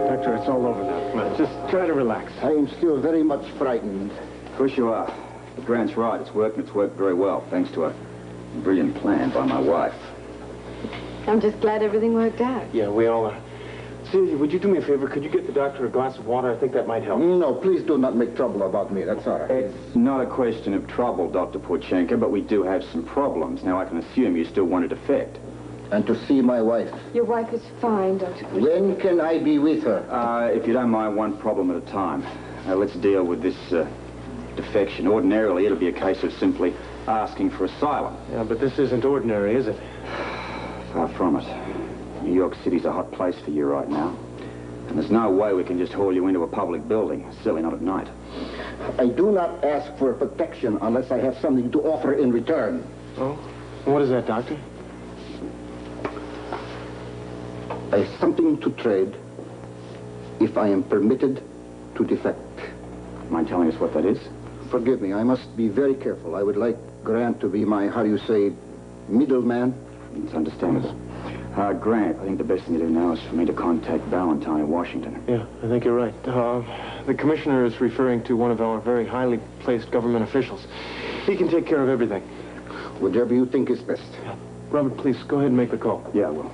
Doctor, it's all over now. Come on, just try to relax. I am still very much frightened. Of course you are. Grant's right. It's worked, and it's worked very well, thanks to a brilliant plan by my wife. I'm just glad everything worked out. Yeah, we all are. Celia, would you do me a favor? Could you get the doctor a glass of water? I think that might help. No, please do not make trouble about me. That's all right. It's not a question of trouble, Dr. Porchenkos, but we do have some problems. Now, I can assume you still want it effect. And to see my wife. Your wife is fine, Dr. Porchenkos. When can I be with her? If you don't mind, one problem at a time. Let's deal with this defection. Ordinarily, it'll be a case of simply asking for asylum. Yeah, but this isn't ordinary, is it? Far from it. New York City's a hot place for you right now. And there's no way we can just haul you into a public building. Certainly not at night. I do not ask for protection unless I have something to offer in return. Oh? What is that, Doctor? I have something to trade if I am permitted to defect. Mind telling us what that is? Forgive me, I must be very careful. I would like Grant to be my, how do you say, middleman. It's understandable. Grant, I think the best thing to do now is for me to contact Valentine in Washington. Yeah, I think you're right. The commissioner is referring to one of our very highly placed government officials. He can take care of everything. Whatever you think is best. Robert, please, go ahead and make the call. Yeah, I will.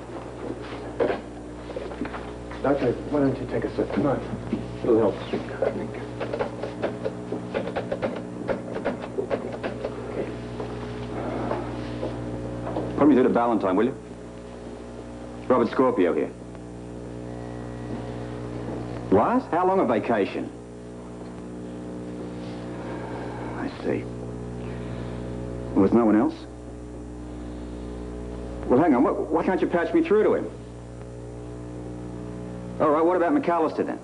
Doctor, why don't you take a sip? Come on. It'll help. Put me through to Valentine, will you? Robert Scorpio here. What? How long a vacation? I see. Well, there's no one else? Well, hang on. Why can't you patch me through to him? All right, what about McAllister, then?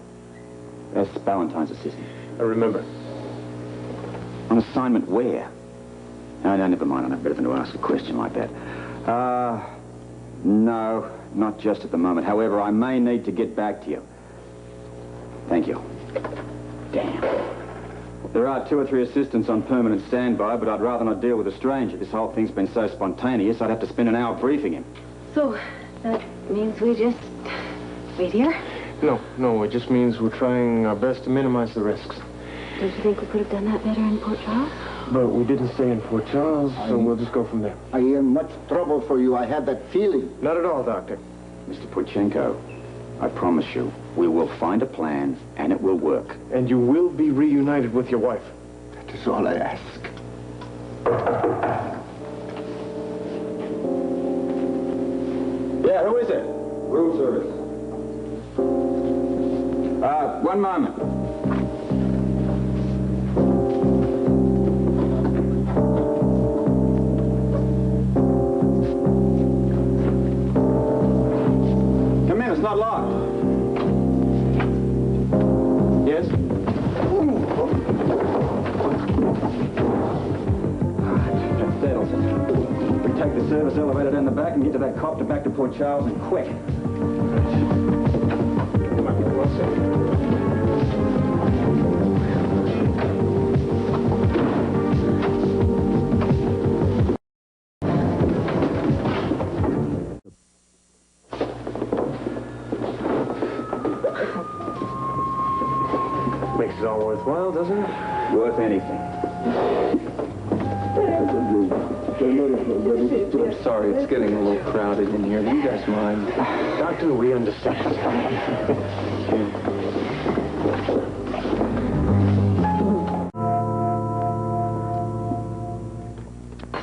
That's Valentine's assistant. I remember. On assignment where? No, never mind. I'm not better than to ask a question like that. No, not just at the moment. However, I may need to get back to you. Thank you. Damn. There are 2 or 3 assistants on permanent standby, but I'd rather not deal with a stranger. This whole thing's been so spontaneous, I'd have to spend an hour briefing him. So, that means we just wait here? No, it just means we're trying our best to minimize the risks. Don't you think we could have done that better in Port Charles? But we didn't stay in Port Charles, so we'll just go from there. I am much trouble for you. I have that feeling. Not at all, Doctor. Mr. Porchenkos, I promise you, we will find a plan, and it will work. And you will be reunited with your wife. That is all I ask. Yeah, who is it? Room service. One moment. Come in, it's not locked. Yes? That settles it. We take the service elevator down the back and get to that copter back to Port Charles and quick. Come on, we're all set. Makes it all worthwhile, doesn't it? Worth anything. I'm sorry, it's getting a little crowded in here. Do you guys mind? Doctor, we understand.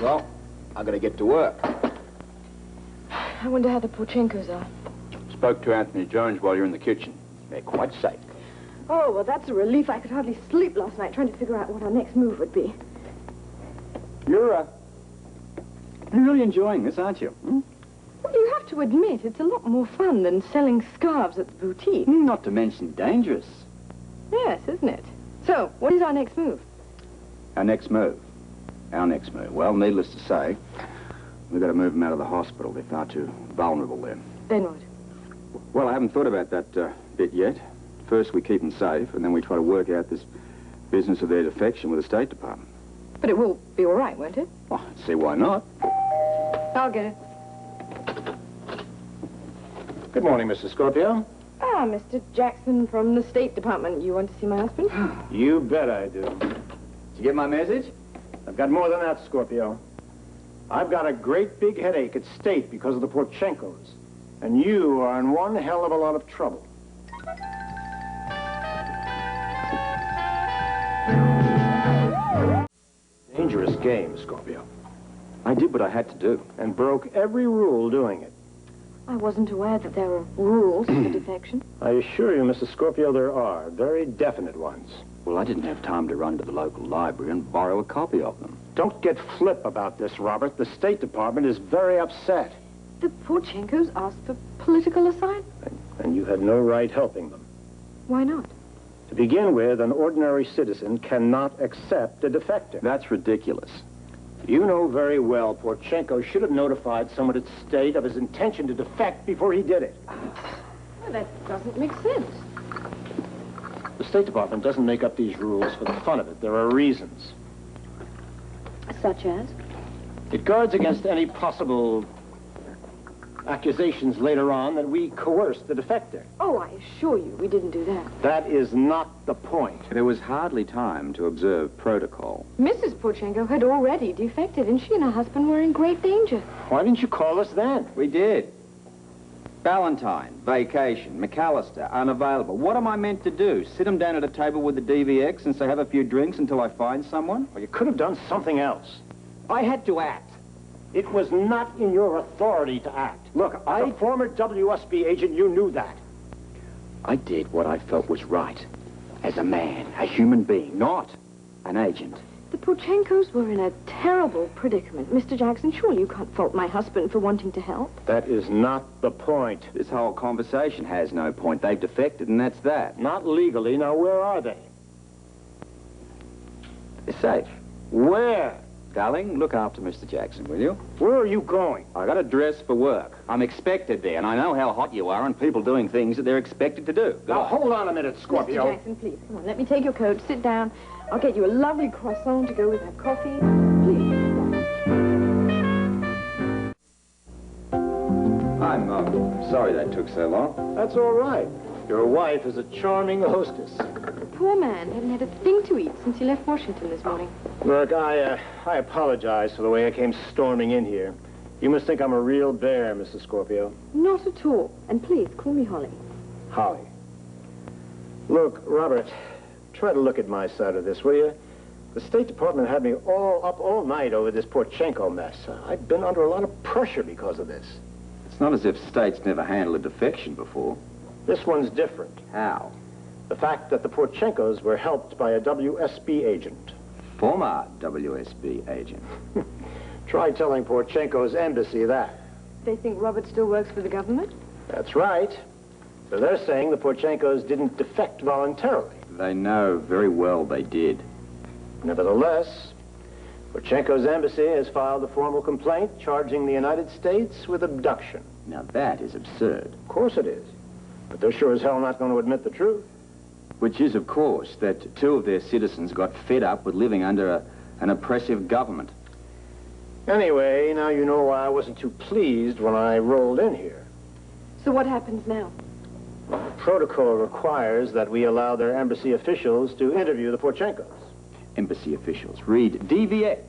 Well, I'm going to get to work. I wonder how the Porchenkos are. Spoke to Anthony Jones while you're in the kitchen. They're quite safe. Oh, well, that's a relief. I could hardly sleep last night trying to figure out what our next move would be. You're really enjoying this, aren't you? Hmm? Well, you have to admit, it's a lot more fun than selling scarves at the boutique. Not to mention dangerous. Yes, isn't it? So, what is our next move? Our next move? Well, needless to say, we've got to move them out of the hospital. They're far too vulnerable there. Then what? Well, I haven't thought about that bit yet. First, we keep them safe, and then we try to work out this business of their defection with the State Department. But it will be all right, won't it? Well, I'd say why not? I'll get it. Good morning, Mr. Scorpio. Ah, Mr. Jackson from the State Department. You want to see my husband? You bet I do. Did you get my message? I've got more than that, Scorpio. I've got a great big headache at State because of the Porchenkos. And you are in one hell of a lot of trouble. Dangerous game, Scorpio. I did what I had to do. And broke every rule doing it. I wasn't aware that there were rules for defection. I assure you, Mr. Scorpio, there are very definite ones. Well, I didn't have time to run to the local library and borrow a copy of them. Don't get flip about this, Robert. The State Department is very upset. The Porchenkos asked for political asylum. And you had no right helping them. Why not? To begin with, an ordinary citizen cannot accept a defector. That's ridiculous. You know very well Porchenko should have notified someone at State of his intention to defect before he did it. Well, that doesn't make sense. The State Department doesn't make up these rules for the fun of it. There are reasons. Such as? It guards against any possible accusations later on that we coerced the defector. Oh, I assure you we didn't do that. That is not the point. There was hardly time to observe protocol. Mrs. Porchenko had already defected, and she and her husband were in great danger. Why didn't you call us then? We did. Valentine, vacation, McAllister, unavailable. What am I meant to do? Sit them down at a table with the DVX and say, have a few drinks until I find someone? Well, you could have done something else. I had to act. It was not in your authority to act. Look, as a former WSB agent, you knew that. I did what I felt was right. As a man, a human being, not an agent. The Porchenkos were in a terrible predicament. Mr. Jackson, surely you can't fault my husband for wanting to help. That is not the point. This whole conversation has no point. They've defected, and that's that. Not legally. Now, where are they? They're safe. Where? Darling, look after Mr. Jackson, will you? Where are you going? I got a dress for work. I'm expected there, and I know how hot you are and people doing things that they're expected to do. Now, hold on a minute, Scorpio. Mr. Jackson, please, come on, let me take your coat, sit down. I'll get you a lovely croissant to go with that coffee. Please. I'm sorry that took so long. That's all right. Your wife is a charming hostess. The poor man hadn't had a thing to eat since he left Washington this morning. Look, I apologize for the way I came storming in here. You must think I'm a real bear, Mrs. Scorpio. Not at all. And please, call me Holly. Holly. Look, Robert, try to look at my side of this, will you? The State Department had me up all night over this Porchenko mess. I've been under a lot of pressure because of this. It's not as if states never handled a defection before. This one's different. How? The fact that the Porchenkos were helped by a WSB agent. Former WSB agent. Try telling Porchenko's embassy that. They think Robert still works for the government? That's right. So they're saying the Porchenkos didn't defect voluntarily. They know very well they did. Nevertheless, Porchenko's embassy has filed a formal complaint charging the United States with abduction. Now that is absurd. Of course it is. But they're sure as hell not going to admit the truth. Which is, of course, that two of their citizens got fed up with living under an oppressive government. Anyway, now you know why I wasn't too pleased when I rolled in here. So what happens now? The protocol requires that we allow their embassy officials to interview the Porchenkos. Embassy officials. Read DVX.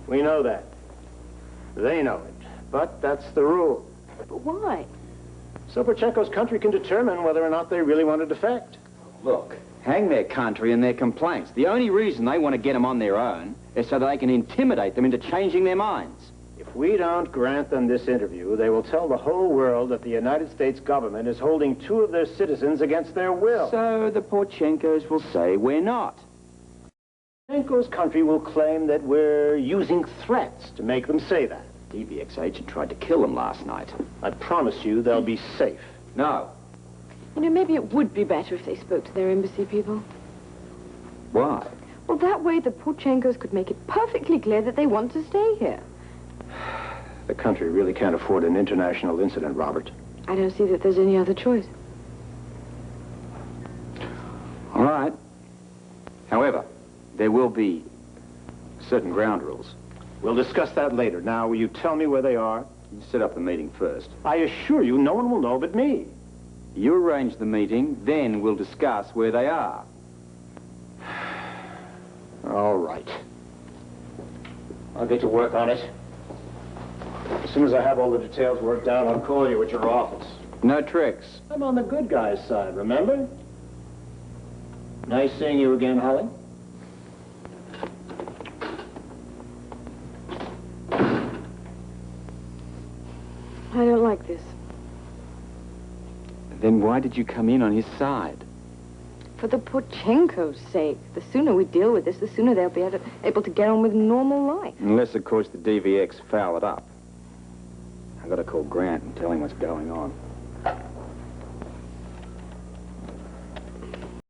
We know that. They know it. But that's the rule. But why? So Porchenko's country can determine whether or not they really want to defect. Look, hang their country and their complaints. The only reason they want to get them on their own is so that they can intimidate them into changing their minds. If we don't grant them this interview, they will tell the whole world that the United States government is holding two of their citizens against their will. So the Porchenkos will say we're not. Porchenko's country will claim that we're using threats to make them say that. DVX agent tried to kill them last night. I promise you they'll be safe. No. You know, maybe it would be better if they spoke to their embassy people. Why? Well, that way the Porchenkos could make it perfectly clear that they want to stay here. The country really can't afford an international incident, Robert. I don't see that there's any other choice. All right. However, there will be certain ground rules. We'll discuss that later. Now, will you tell me where they are? You set up the meeting first. I assure you, no one will know but me. You arrange the meeting, then we'll discuss where they are. All right. I'll get to work on it. As soon as I have all the details worked out, I'll call you at your office. No tricks. I'm on the good guy's side, remember? Nice seeing you again, Holly. I don't like this. Then why did you come in on his side? For the Porchenkos' sake. The sooner we deal with this, the sooner they'll be able to get on with normal life. Unless, of course, the DVX foul it up. I've got to call Grant and tell him what's going on.